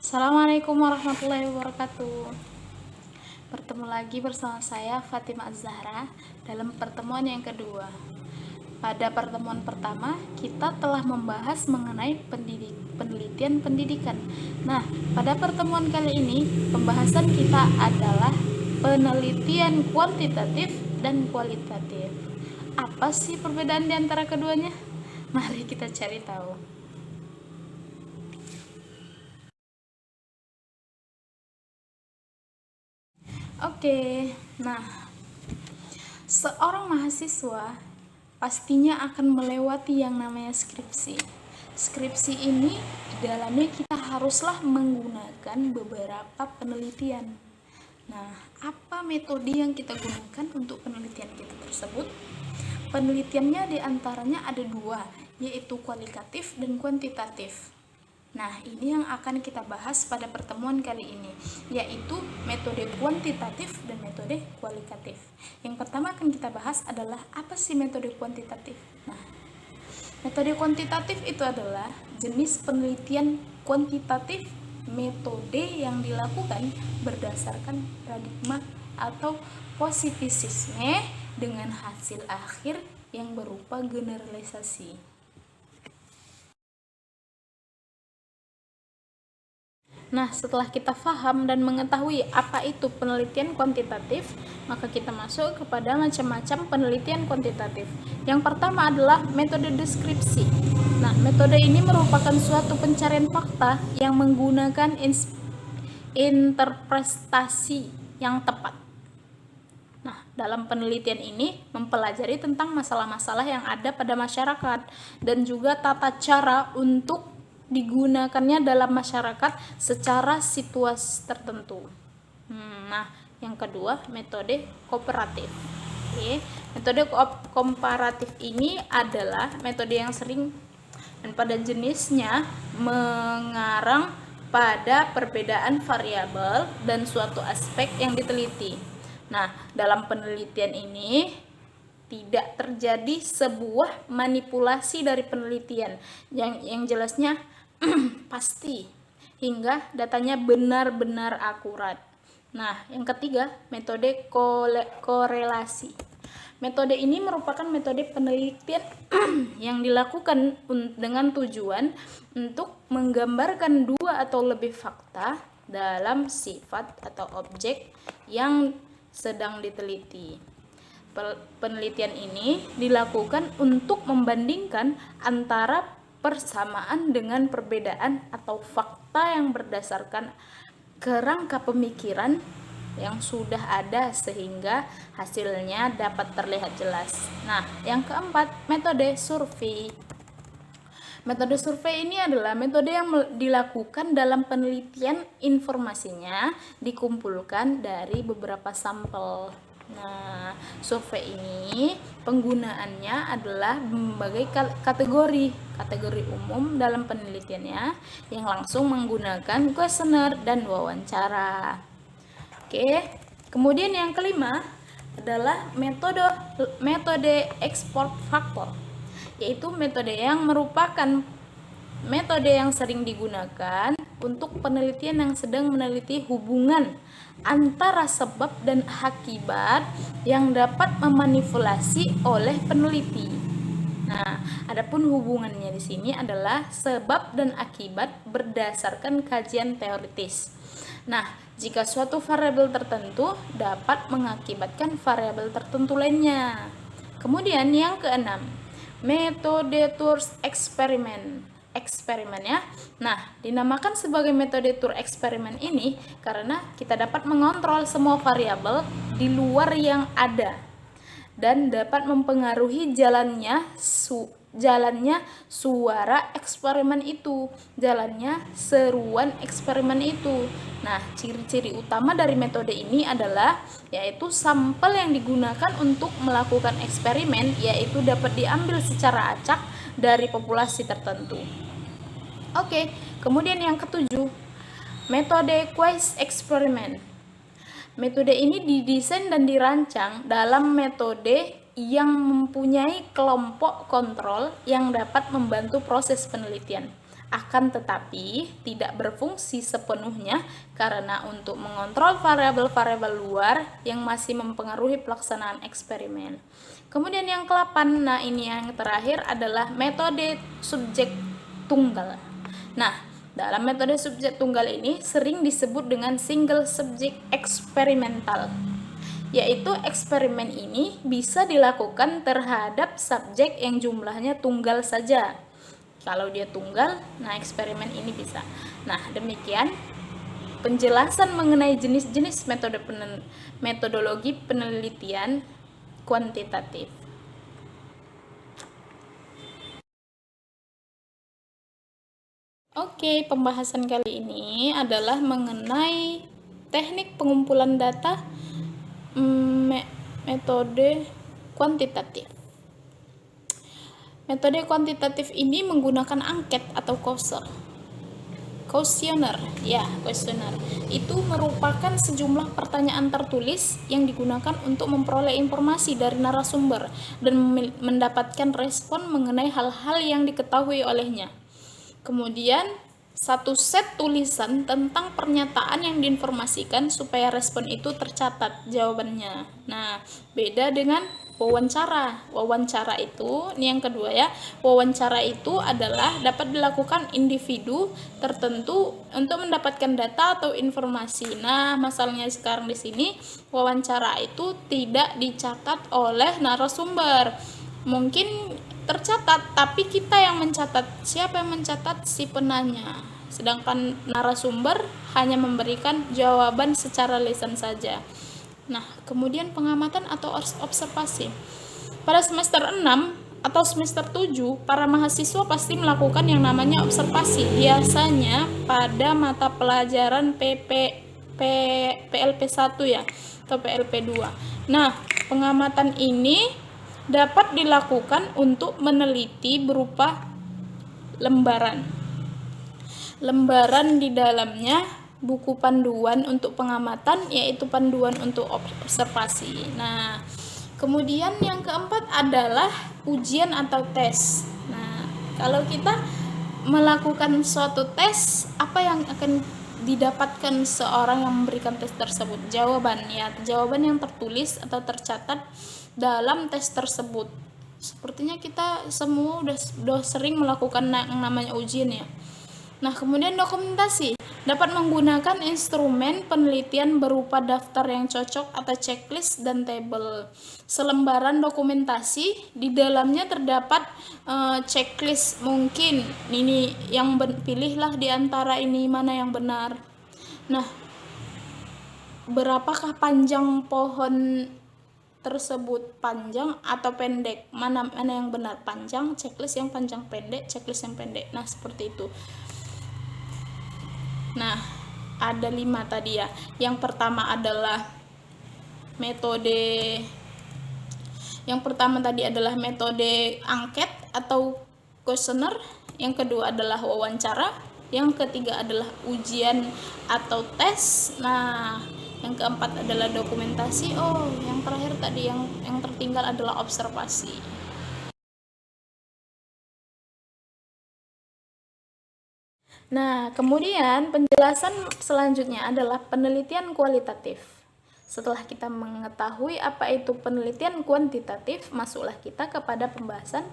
Assalamualaikum warahmatullahi wabarakatuh. Bertemu lagi bersama saya Fatima Az-Zahra dalam pertemuan yang kedua. Pada pertemuan pertama, kita telah membahas mengenai penelitian pendidikan. Nah, pada pertemuan kali ini, pembahasan kita adalah penelitian kuantitatif dan kualitatif. Apa sih perbedaan di antara keduanya? Mari kita cari tahu. Oke, nah, seorang mahasiswa pastinya akan melewati yang namanya skripsi. Skripsi ini di dalamnya kita haruslah menggunakan beberapa penelitian. Nah, apa metode yang kita gunakan untuk penelitian kita tersebut? Penelitiannya diantaranya ada dua, yaitu kualitatif dan kuantitatif. Nah, ini yang akan kita bahas pada pertemuan kali ini, yaitu metode kuantitatif dan metode kualitatif. Yang pertama akan kita bahas adalah apa sih metode kuantitatif. Nah, metode kuantitatif itu adalah jenis penelitian kuantitatif, metode yang dilakukan berdasarkan paradigma atau positivisme dengan hasil akhir yang berupa generalisasi. Nah, setelah kita paham dan mengetahui apa itu penelitian kuantitatif, maka kita masuk kepada macam-macam penelitian kuantitatif. Yang pertama adalah metode deskripsi. Nah, metode ini merupakan suatu pencarian fakta yang menggunakan interpretasi yang tepat. Nah, dalam penelitian ini mempelajari tentang masalah-masalah yang ada pada masyarakat dan juga tata cara untuk digunakannya dalam masyarakat secara situasi tertentu. Nah, yang kedua metode komparatif. Metode komparatif ini adalah metode yang sering dan pada jenisnya mengarang pada perbedaan variabel dan suatu aspek yang diteliti. Nah, dalam penelitian ini tidak terjadi sebuah manipulasi dari penelitian yang jelasnya pasti hingga datanya benar-benar akurat. Nah, yang ketiga, metode korelasi. Metode ini merupakan metode penelitian yang dilakukan dengan tujuan untuk menggambarkan dua atau lebih fakta dalam sifat atau objek yang sedang diteliti. Penelitian ini dilakukan untuk membandingkan antara persamaan dengan perbedaan atau fakta yang berdasarkan kerangka pemikiran yang sudah ada sehingga hasilnya dapat terlihat jelas. Nah, yang keempat, metode survei. Metode survei ini adalah metode yang dilakukan dalam penelitian, informasinya dikumpulkan dari beberapa sampel. Nah, survei ini penggunaannya adalah berbagai kategori umum dalam penelitiannya yang langsung menggunakan kuesioner dan wawancara. Oke, kemudian yang kelima adalah metode ekspor faktor, yaitu metode yang merupakan metode yang sering digunakan untuk penelitian yang sedang meneliti hubungan antara sebab dan akibat yang dapat memanipulasi oleh peneliti. Nah, adapun hubungannya di sini adalah sebab dan akibat berdasarkan kajian teoritis. Nah, jika suatu variabel tertentu dapat mengakibatkan variabel tertentu lainnya. Kemudian yang keenam, metode Tour eksperimen ya. Nah, dinamakan sebagai metode Tour eksperimen ini karena kita dapat mengontrol semua variabel di luar yang ada dan dapat mempengaruhi jalannya suara eksperimen itu, jalannya seruan eksperimen itu. Nah, ciri-ciri utama dari metode ini adalah yaitu sampel yang digunakan untuk melakukan eksperimen yaitu dapat diambil secara acak dari populasi tertentu. Oke, kemudian yang ketujuh, metode Quest eksperimen. Metode ini didesain dan dirancang dalam metode yang mempunyai kelompok kontrol yang dapat membantu proses penelitian. Akan tetapi tidak berfungsi sepenuhnya karena untuk mengontrol variabel-variabel luar yang masih mempengaruhi pelaksanaan eksperimen. Kemudian yang ke-8, nah ini yang terakhir adalah metode subjek tunggal. Nah, dalam metode subjek tunggal ini sering disebut dengan single subject eksperimental, yaitu eksperimen ini bisa dilakukan terhadap subjek yang jumlahnya tunggal saja. Kalau dia tunggal, nah eksperimen ini bisa. Nah, demikian penjelasan mengenai jenis-jenis metodologi penelitian kuantitatif. Oke, pembahasan kali ini adalah mengenai teknik pengumpulan data metode kuantitatif. Metode kuantitatif ini menggunakan angket atau kuesioner. Itu merupakan sejumlah pertanyaan tertulis yang digunakan untuk memperoleh informasi dari narasumber dan mendapatkan respon mengenai hal-hal yang diketahui olehnya. Kemudian satu set tulisan tentang pernyataan yang diinformasikan supaya respon itu tercatat jawabannya. Nah, beda dengan wawancara. Wawancara itu, ini yang kedua ya. Wawancara itu adalah dapat dilakukan individu tertentu untuk mendapatkan data atau informasi. Nah, masalahnya sekarang di sini wawancara itu tidak dicatat oleh narasumber. Mungkin tercatat, tapi kita yang mencatat. Siapa yang mencatat? Si penanya. Sedangkan narasumber hanya memberikan jawaban secara lisan saja. Nah, kemudian pengamatan atau observasi. Pada semester 6 atau semester 7, para mahasiswa pasti melakukan yang namanya observasi. Biasanya pada mata pelajaran PLP1 ya, atau PLP2. Nah, pengamatan ini dapat dilakukan untuk meneliti berupa lembaran. Lembaran di dalamnya buku panduan untuk pengamatan, yaitu panduan untuk observasi. Nah, kemudian yang keempat adalah ujian atau tes. Nah, kalau kita melakukan suatu tes, apa yang akan didapatkan seorang yang memberikan tes tersebut? Jawaban yang tertulis atau tercatat dalam tes tersebut. Sepertinya kita semua udah sering melakukan yang namanya ujian ya. Nah, kemudian dokumentasi dapat menggunakan instrumen penelitian berupa daftar yang cocok atau checklist dan tabel. Selembaran dokumentasi, di dalamnya terdapat checklist. Mungkin ini yang pilihlah di antara ini mana yang benar. Nah, berapakah panjang pohon tersebut, panjang atau pendek? Mana yang benar? Panjang, checklist yang panjang, pendek, checklist yang pendek. Nah, seperti itu. Nah, ada 5 tadi ya. Yang pertama adalah metode angket atau kuesioner. Yang kedua adalah wawancara. Yang ketiga adalah ujian atau tes. Nah, yang keempat adalah dokumentasi. Yang terakhir tadi yang tertinggal adalah observasi. Nah, kemudian penjelasan selanjutnya adalah penelitian kualitatif. Setelah kita mengetahui apa itu penelitian kuantitatif, masuklah kita kepada pembahasan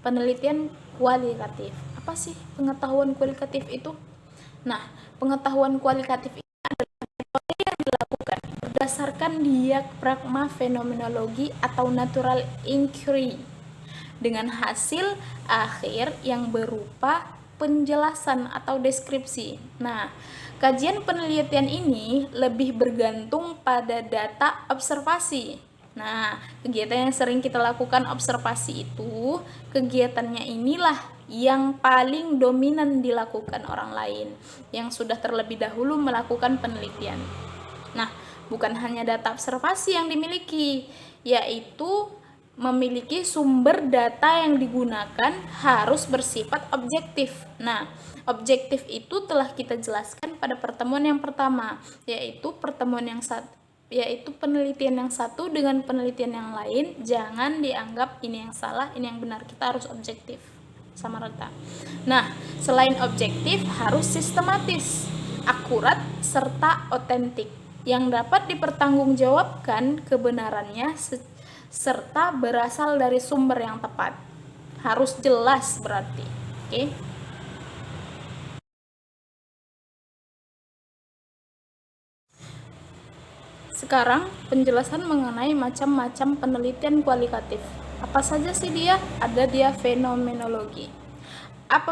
penelitian kualitatif. Apa sih pengetahuan kualitatif itu? Nah, pengetahuan kualitatif ini adalah metode yang dilakukan berdasarkan diafragma fenomenologi atau natural inquiry dengan hasil akhir yang berupa penjelasan atau deskripsi. Nah, kajian penelitian ini lebih bergantung pada data observasi. Nah, kegiatan yang sering kita lakukan observasi itu, kegiatannya inilah yang paling dominan dilakukan orang lain yang sudah terlebih dahulu melakukan penelitian. Nah, bukan hanya data observasi yang dimiliki, yaitu memiliki sumber data yang digunakan harus bersifat objektif. Nah, objektif itu telah kita jelaskan pada pertemuan yang pertama, yaitu penelitian yang satu dengan penelitian yang lain. Jangan dianggap ini yang salah, ini yang benar. Kita harus objektif. sama rata. Nah, selain objektif, harus sistematis, akurat, serta otentik, yang dapat dipertanggungjawabkan kebenarannya serta berasal dari sumber yang tepat. Harus jelas berarti. Oke. Sekarang penjelasan mengenai macam-macam penelitian kualitatif. Apa saja sih dia? Ada dia fenomenologi. Apa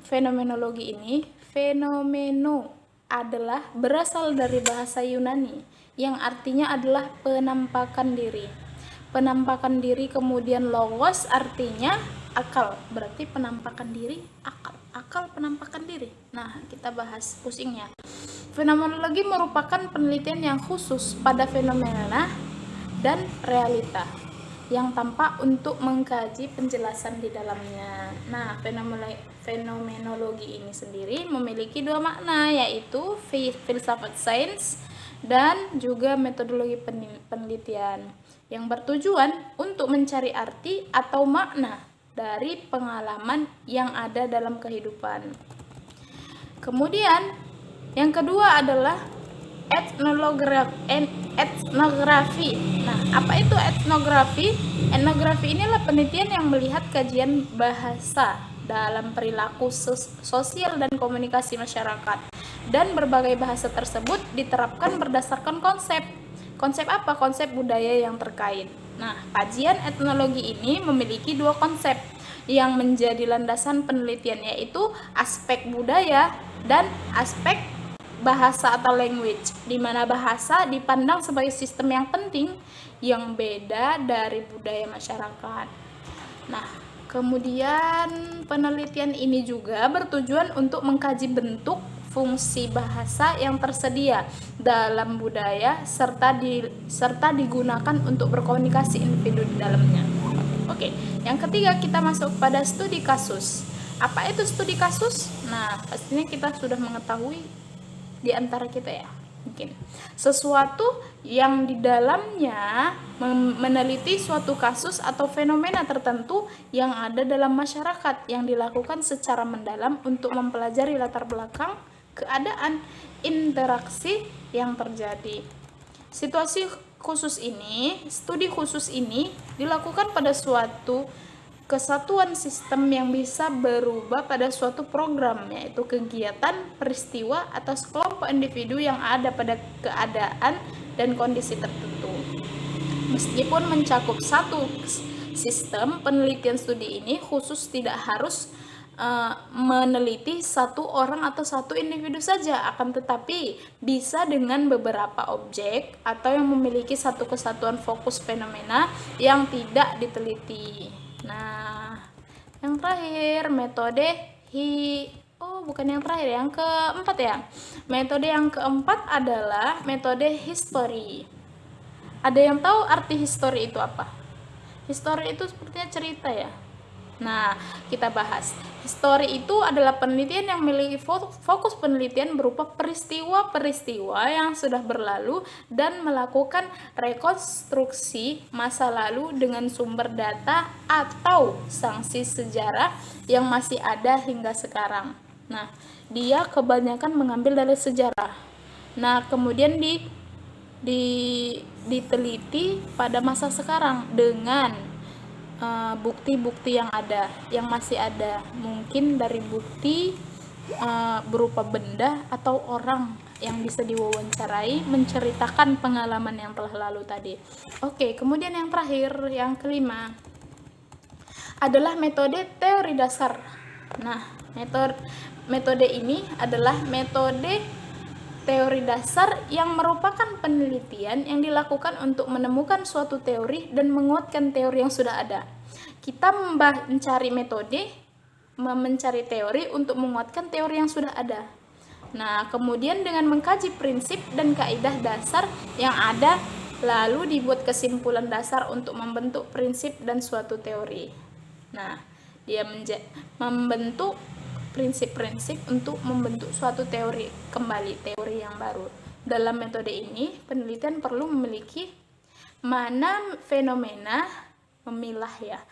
fenomenologi ini? Fenomeno adalah berasal dari bahasa Yunani yang artinya adalah penampakan diri. Penampakan diri, kemudian logos artinya akal. Berarti penampakan diri akal. Akal penampakan diri. Nah, kita bahas pusingnya. Fenomenologi merupakan penelitian yang khusus pada fenomena dan realita yang tampak untuk mengkaji penjelasan di dalamnya. Nah, fenomenologi ini sendiri memiliki dua makna, yaitu filsafat sains dan juga metodologi penelitian yang bertujuan untuk mencari arti atau makna dari pengalaman yang ada dalam kehidupan. Kemudian yang kedua adalah etnografi. Nah, apa itu etnografi? Etnografi inilah penelitian yang melihat kajian bahasa dalam perilaku sosial dan komunikasi masyarakat. Dan berbagai bahasa tersebut diterapkan berdasarkan konsep. Konsep apa? Konsep budaya yang terkait. Nah, kajian etnologi ini memiliki dua konsep yang menjadi landasan penelitian, yaitu aspek budaya dan aspek bahasa atau language, di mana bahasa dipandang sebagai sistem yang penting yang beda dari budaya masyarakat. Nah, kemudian penelitian ini juga bertujuan untuk mengkaji bentuk fungsi bahasa yang tersedia dalam budaya serta digunakan untuk berkomunikasi individu di dalamnya. Oke, yang ketiga kita masuk pada studi kasus. Apa itu studi kasus? Nah, pastinya kita sudah mengetahui di antara kita ya, mungkin sesuatu yang di dalamnya meneliti suatu kasus atau fenomena tertentu yang ada dalam masyarakat yang dilakukan secara mendalam untuk mempelajari latar belakang, keadaan, interaksi yang terjadi. Situasi khusus ini, studi khusus ini dilakukan pada suatu kesatuan sistem yang bisa berubah pada suatu program, yaitu kegiatan, peristiwa, atau sekelompok individu yang ada pada keadaan dan kondisi tertentu. Meskipun mencakup satu sistem, penelitian studi ini khusus tidak harus meneliti satu orang atau satu individu saja, akan tetapi bisa dengan beberapa objek atau yang memiliki satu kesatuan fokus fenomena yang tidak diteliti. Nah, yang terakhir metode yang keempat ya. Metode yang keempat adalah metode history. Ada yang tahu arti history itu apa? History itu sepertinya cerita ya. Nah, kita bahas. History itu adalah penelitian yang memiliki fokus penelitian berupa peristiwa-peristiwa yang sudah berlalu dan melakukan rekonstruksi masa lalu dengan sumber data atau saksi sejarah yang masih ada hingga sekarang. Nah, dia kebanyakan mengambil dari sejarah. Nah, kemudian diteliti pada masa sekarang dengan bukti-bukti yang masih ada, mungkin dari bukti berupa benda atau orang yang bisa diwawancarai menceritakan pengalaman yang telah lalu tadi. Oke, kemudian yang terakhir, yang kelima adalah metode teori dasar. Nah, metode ini adalah metode teori dasar yang merupakan penelitian yang dilakukan untuk menemukan suatu teori dan menguatkan teori yang sudah ada. Kita mencari teori untuk menguatkan teori yang sudah ada. Nah, kemudian dengan mengkaji prinsip dan kaidah dasar yang ada, lalu dibuat kesimpulan dasar untuk membentuk prinsip dan suatu teori. Nah, dia membentuk prinsip-prinsip untuk membentuk suatu teori yang baru. Dalam metode ini, penelitian perlu memiliki mana fenomena memilah ya,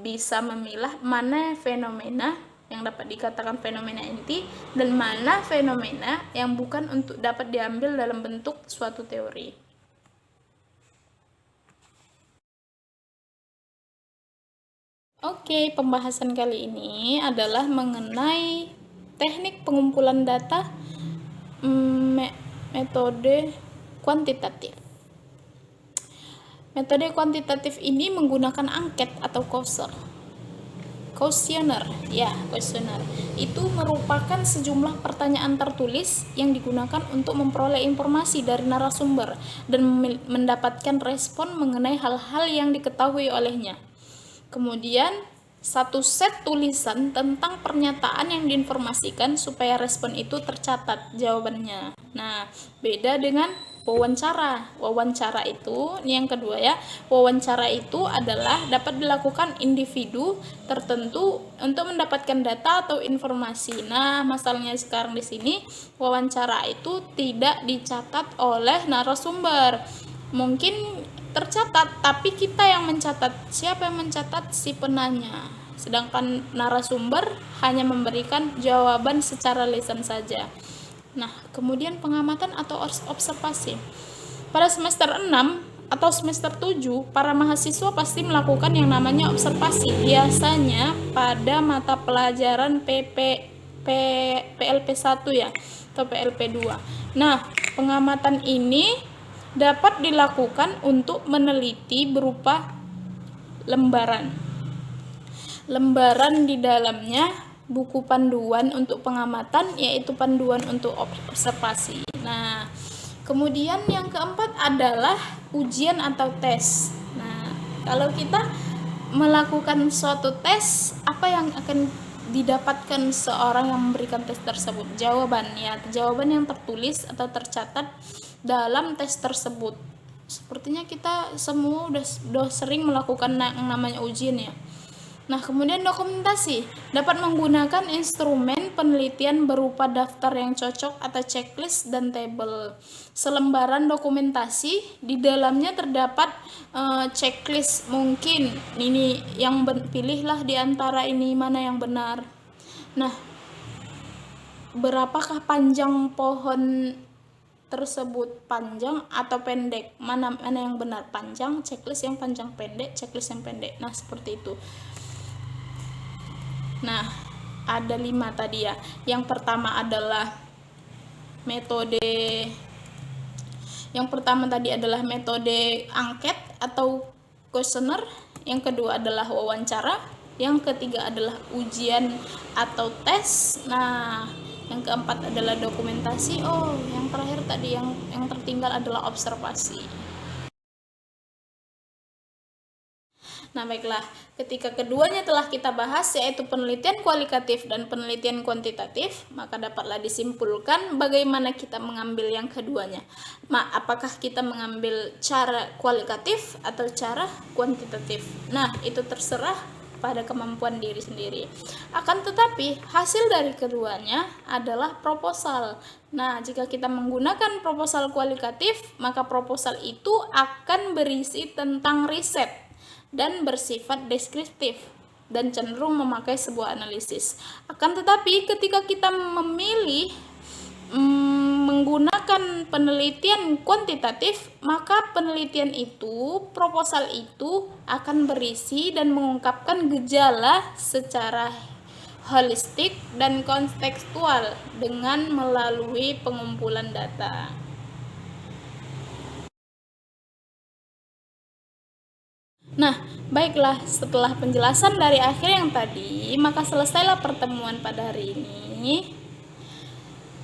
bisa memilah mana fenomena yang dapat dikatakan fenomena inti dan mana fenomena yang bukan untuk dapat diambil dalam bentuk suatu teori. Oke, pembahasan kali ini adalah mengenai teknik pengumpulan data metode kuantitatif. Metode kuantitatif ini menggunakan angket atau kuesioner. Itu merupakan sejumlah pertanyaan tertulis yang digunakan untuk memperoleh informasi dari narasumber dan mendapatkan respon mengenai hal-hal yang diketahui olehnya. Kemudian satu set tulisan tentang pernyataan yang diinformasikan supaya respon itu tercatat jawabannya. Nah, beda dengan wawancara. Wawancara itu, ini yang kedua ya. Wawancara itu adalah dapat dilakukan individu tertentu untuk mendapatkan data atau informasi. Nah, masalahnya sekarang di sini wawancara itu tidak dicatat oleh narasumber. Mungkin tercatat, tapi kita yang mencatat. Siapa yang mencatat? Si penanya. Sedangkan narasumber hanya memberikan jawaban secara lisan saja. Nah, kemudian pengamatan atau observasi. Pada semester 6 atau semester 7, para mahasiswa pasti melakukan yang namanya observasi. Biasanya pada mata pelajaran PLP1 ya, atau PLP2. Nah, pengamatan ini dapat dilakukan untuk meneliti berupa lembaran di dalamnya buku panduan untuk pengamatan, yaitu panduan untuk observasi. Nah, kemudian yang keempat adalah ujian atau tes. Nah, kalau kita melakukan suatu tes, apa yang akan didapatkan seorang yang memberikan tes tersebut? Jawaban yang tertulis atau tercatat dalam tes tersebut. Sepertinya kita semua udah sering melakukan yang namanya ujian ya. Nah, kemudian dokumentasi dapat menggunakan instrumen penelitian berupa daftar yang cocok atau checklist dan tabel. Selembaran dokumentasi, di dalamnya terdapat checklist. Mungkin ini yang pilihlah di antara ini mana yang benar. Nah, berapakah panjang pohon tersebut, panjang atau pendek, mana yang benar, panjang, checklist yang panjang, pendek, checklist yang pendek. Nah, seperti itu. Nah, ada 5 tadi ya. Yang pertama adalah metode angket atau kuesioner. Yang kedua adalah wawancara. Yang ketiga adalah ujian atau tes. Nah, yang keempat adalah dokumentasi. Yang terakhir tadi yang tertinggal adalah observasi. Nah, baiklah, ketika keduanya telah kita bahas, yaitu penelitian kualitatif dan penelitian kuantitatif, maka dapatlah disimpulkan bagaimana kita mengambil yang keduanya. Apakah kita mengambil cara kualitatif atau cara kuantitatif? Nah, itu terserah pada kemampuan diri sendiri. Akan tetapi, hasil dari keduanya adalah proposal. Nah, jika kita menggunakan proposal kualitatif, maka proposal itu akan berisi tentang riset dan bersifat deskriptif dan cenderung memakai sebuah analisis. Akan tetapi ketika kita memilih menggunakan penelitian kuantitatif, maka penelitian itu, proposal itu akan berisi dan mengungkapkan gejala secara holistik dan kontekstual dengan melalui pengumpulan data. Nah, baiklah, setelah penjelasan dari akhir yang tadi, maka selesailah pertemuan pada hari ini.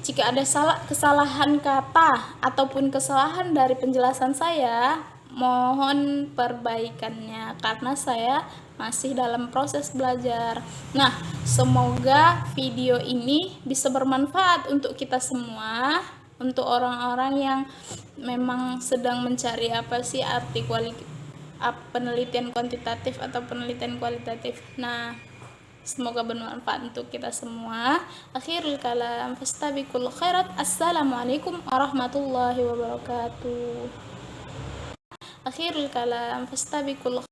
Jika ada kesalahan kata ataupun kesalahan dari penjelasan saya, mohon perbaikannya karena saya masih dalam proses belajar. Nah, semoga video ini bisa bermanfaat untuk kita semua, untuk orang-orang yang memang sedang mencari apa sih arti penelitian kuantitatif atau penelitian kualitatif. Nah, semoga bermanfaat untuk kita semua. Akhirul kalam, fastabiqul khairat. Assalamualaikum warahmatullahi wabarakatuh. Akhirul kalam, fastabiqul